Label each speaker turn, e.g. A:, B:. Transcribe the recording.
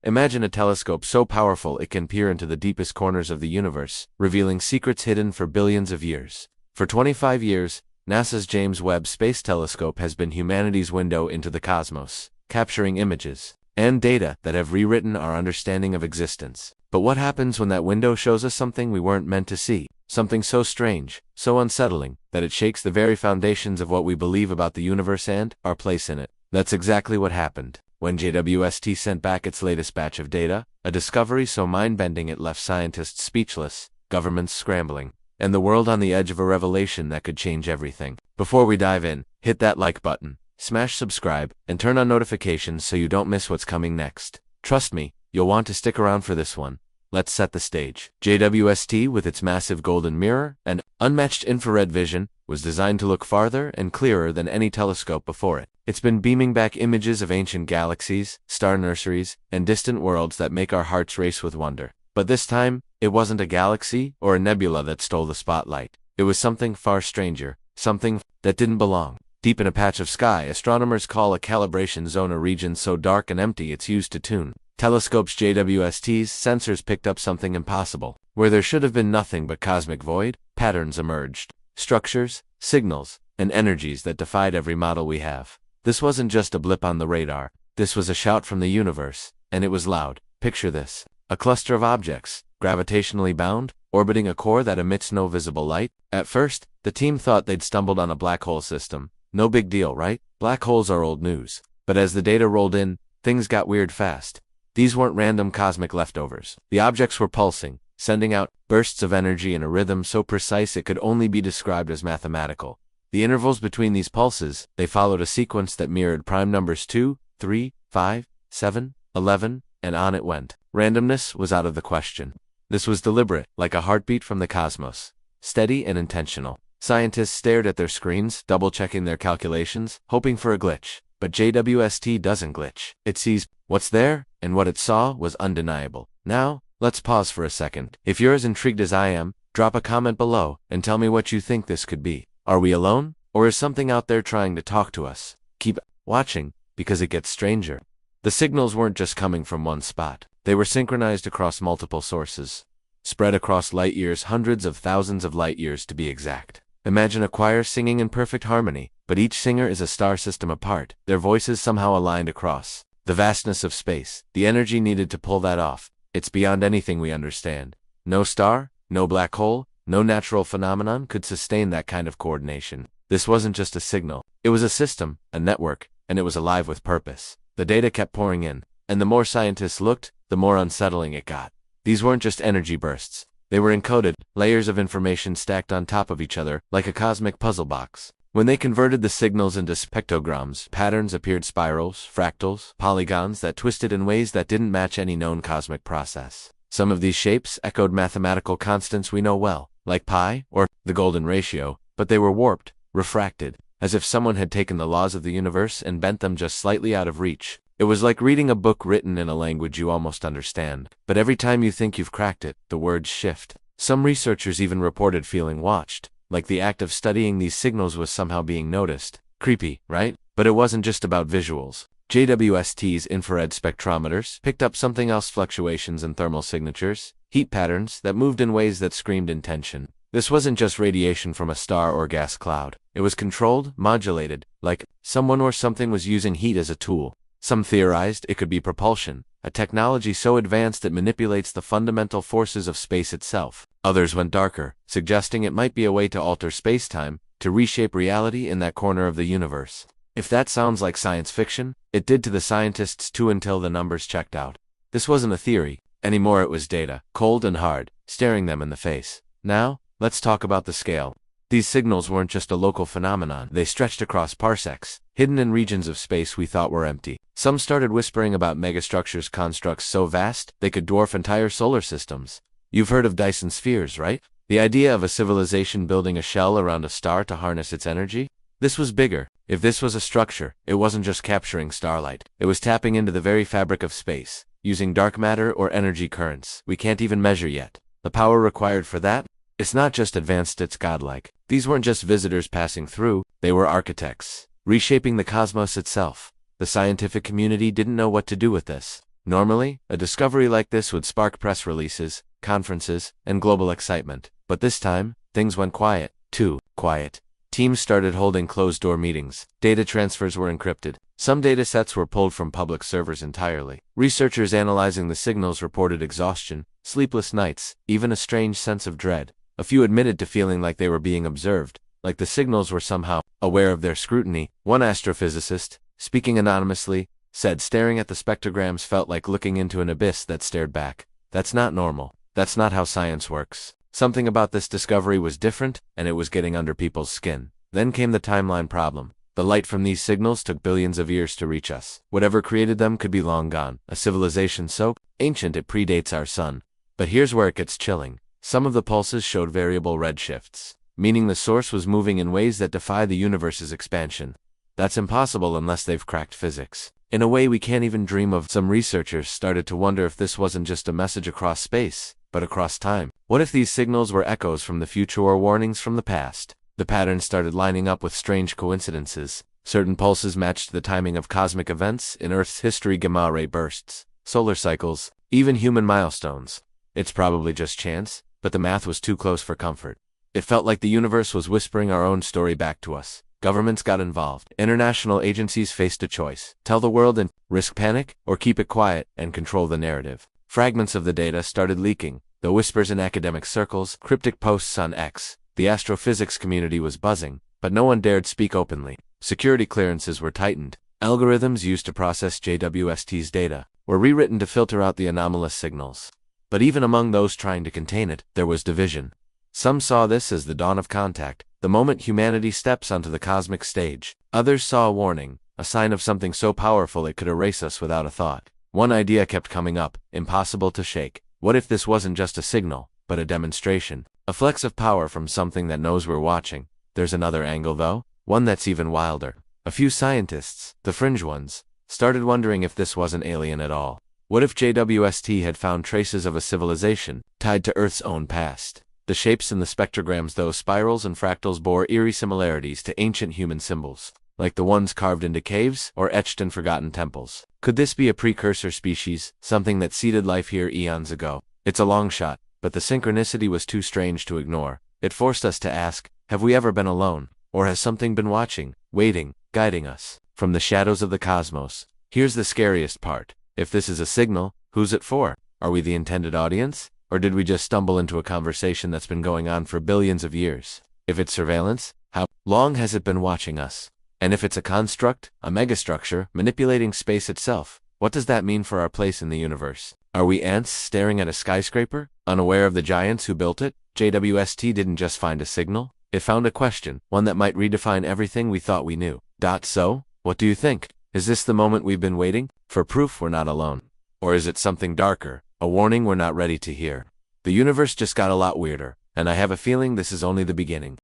A: Imagine a telescope so powerful it can peer into the deepest corners of the universe, revealing secrets hidden for billions of years. For 25 years, NASA's James Webb Space Telescope has been humanity's window into the cosmos, capturing images and data that have rewritten our understanding of existence. But what happens when that window shows us something we weren't meant to see? Something so strange, so unsettling, that it shakes the very foundations of what we believe about the universe and our place in it. That's exactly what happened when JWST sent back its latest batch of data, a discovery so mind-bending it left scientists speechless, governments scrambling, and the world on the edge of a revelation that could change everything. Before we dive in, hit that like button, smash subscribe, and turn on notifications so you don't miss what's coming next. Trust me, you'll want to stick around for this one. Let's set the stage. JWST, with its massive golden mirror and unmatched infrared vision, was designed to look farther and clearer than any telescope before it. It's been beaming back images of ancient galaxies, star nurseries, and distant worlds that make our hearts race with wonder. But this time, it wasn't a galaxy or a nebula that stole the spotlight. It was something far stranger, something that didn't belong. Deep in a patch of sky, astronomers call a calibration zone a region so dark and empty it's used to tune. Telescope's JWST's sensors picked up something impossible. Where there should have been nothing but cosmic void, patterns emerged. Structures, signals, and energies that defied every model we have. This wasn't just a blip on the radar. This was a shout from the universe, and it was loud. Picture this. A cluster of objects, gravitationally bound, orbiting a core that emits no visible light. At first, the team thought they'd stumbled on a black hole system. No big deal, right? Black holes are old news. But as the data rolled in, things got weird fast. These weren't random cosmic leftovers. The objects were pulsing, sending out bursts of energy in a rhythm so precise it could only be described as mathematical. The intervals between these pulses, they followed a sequence that mirrored prime numbers 2, 3, 5, 7, 11, and on it went. Randomness was out of the question. This was deliberate, like a heartbeat from the cosmos. Steady and intentional. Scientists stared at their screens, double-checking their calculations, hoping for a glitch. But JWST doesn't glitch. It sees what's there, and what it saw was undeniable. Now, let's pause for a second. If you're as intrigued as I am, drop a comment below and tell me what you think this could be. Are we alone? Or is something out there trying to talk to us? Keep watching, because it gets stranger. The signals weren't just coming from one spot. They were synchronized across multiple sources. Spread across light years, hundreds of thousands of light years to be exact. Imagine a choir singing in perfect harmony, but each singer is a star system apart, their voices somehow aligned across the vastness of space. The energy needed to pull that off, it's beyond anything we understand. No star, no black hole, no natural phenomenon could sustain that kind of coordination. This wasn't just a signal, it was a system, a network, and it was alive with purpose. The data kept pouring in, and the more scientists looked, the more unsettling it got. These weren't just energy bursts. They were encoded, layers of information stacked on top of each other, like a cosmic puzzle box. When they converted the signals into spectrograms, patterns appeared: spirals, fractals, polygons that twisted in ways that didn't match any known cosmic process. Some of these shapes echoed mathematical constants we know well, like pi, or the golden ratio, but they were warped, refracted, as if someone had taken the laws of the universe and bent them just slightly out of reach. It was like reading a book written in a language you almost understand, but every time you think you've cracked it, the words shift. Some researchers even reported feeling watched, like the act of studying these signals was somehow being noticed. Creepy, right? But it wasn't just about visuals. JWST's infrared spectrometers picked up something else: fluctuations in thermal signatures, heat patterns that moved in ways that screamed intention. This wasn't just radiation from a star or gas cloud. It was controlled, modulated, like someone or something was using heat as a tool. Some theorized it could be propulsion, a technology so advanced it manipulates the fundamental forces of space itself. Others went darker, suggesting it might be a way to alter space-time, to reshape reality in that corner of the universe. If that sounds like science fiction, it did to the scientists too until the numbers checked out. This wasn't a theory anymore, it was data, cold and hard, staring them in the face. Now, let's talk about the scale. These signals weren't just a local phenomenon, they stretched across parsecs, hidden in regions of space we thought were empty. Some started whispering about megastructures, constructs so vast they could dwarf entire solar systems. You've heard of Dyson spheres, right? The idea of a civilization building a shell around a star to harness its energy? This was bigger. If this was a structure, it wasn't just capturing starlight. It was tapping into the very fabric of space, using dark matter or energy currents we can't even measure yet. The power required for that? It's not just advanced, it's godlike. These weren't just visitors passing through, they were architects, reshaping the cosmos itself. The scientific community didn't know what to do with this. Normally, a discovery like this would spark press releases, conferences, and global excitement. But this time, things went quiet. Too quiet. Teams started holding closed-door meetings. Data transfers were encrypted. Some datasets were pulled from public servers entirely. Researchers analyzing the signals reported exhaustion, sleepless nights, even a strange sense of dread. A few admitted to feeling like they were being observed, like the signals were somehow aware of their scrutiny. One astrophysicist, speaking anonymously, said staring at the spectrograms felt like looking into an abyss that stared back. That's not normal. That's not how science works. Something about this discovery was different, and it was getting under people's skin. Then came the timeline problem. The light from these signals took billions of years to reach us. Whatever created them could be long gone. A civilization so ancient it predates our sun. But here's where it gets chilling. Some of the pulses showed variable redshifts, meaning the source was moving in ways that defy the universe's expansion. That's impossible unless they've cracked physics. In a way we can't even dream of. Some researchers started to wonder if this wasn't just a message across space, but across time. What if these signals were echoes from the future or warnings from the past? The patterns started lining up with strange coincidences. Certain pulses matched the timing of cosmic events in Earth's history, gamma ray bursts, solar cycles, even human milestones. It's probably just chance, but the math was too close for comfort. It felt like the universe was whispering our own story back to us. Governments got involved. International agencies faced a choice. Tell the world and risk panic, or keep it quiet and control the narrative. Fragments of the data started leaking. The whispers in academic circles, cryptic posts on X. The astrophysics community was buzzing, but no one dared speak openly. Security clearances were tightened. Algorithms used to process JWST's data were rewritten to filter out the anomalous signals. But even among those trying to contain it, there was division. Some saw this as the dawn of contact, the moment humanity steps onto the cosmic stage. Others saw a warning, a sign of something so powerful it could erase us without a thought. One idea kept coming up, impossible to shake. What if this wasn't just a signal, but a demonstration? A flex of power from something that knows we're watching. There's another angle though, one that's even wilder. A few scientists, the fringe ones, started wondering if this wasn't alien at all. What if JWST had found traces of a civilization, tied to Earth's own past? The shapes in the spectrograms, those spirals and fractals, bore eerie similarities to ancient human symbols, like the ones carved into caves or etched in forgotten temples. Could this be a precursor species, something that seeded life here eons ago? It's a long shot, but the synchronicity was too strange to ignore. It forced us to ask, have we ever been alone? Or has something been watching, waiting, guiding us? From the shadows of the cosmos. Here's the scariest part. If this is a signal, who's it for? Are we the intended audience? Or did we just stumble into a conversation that's been going on for billions of years? If it's surveillance, how long has it been watching us? And if it's a construct, a megastructure, manipulating space itself, what does that mean for our place in the universe? Are we ants staring at a skyscraper, unaware of the giants who built it? JWST didn't just find a signal, it found a question, one that might redefine everything we thought we knew. So, what do you think? Is this the moment we've been waiting for, proof we're not alone? Or is it something darker, a warning we're not ready to hear? The universe just got a lot weirder, and I have a feeling this is only the beginning.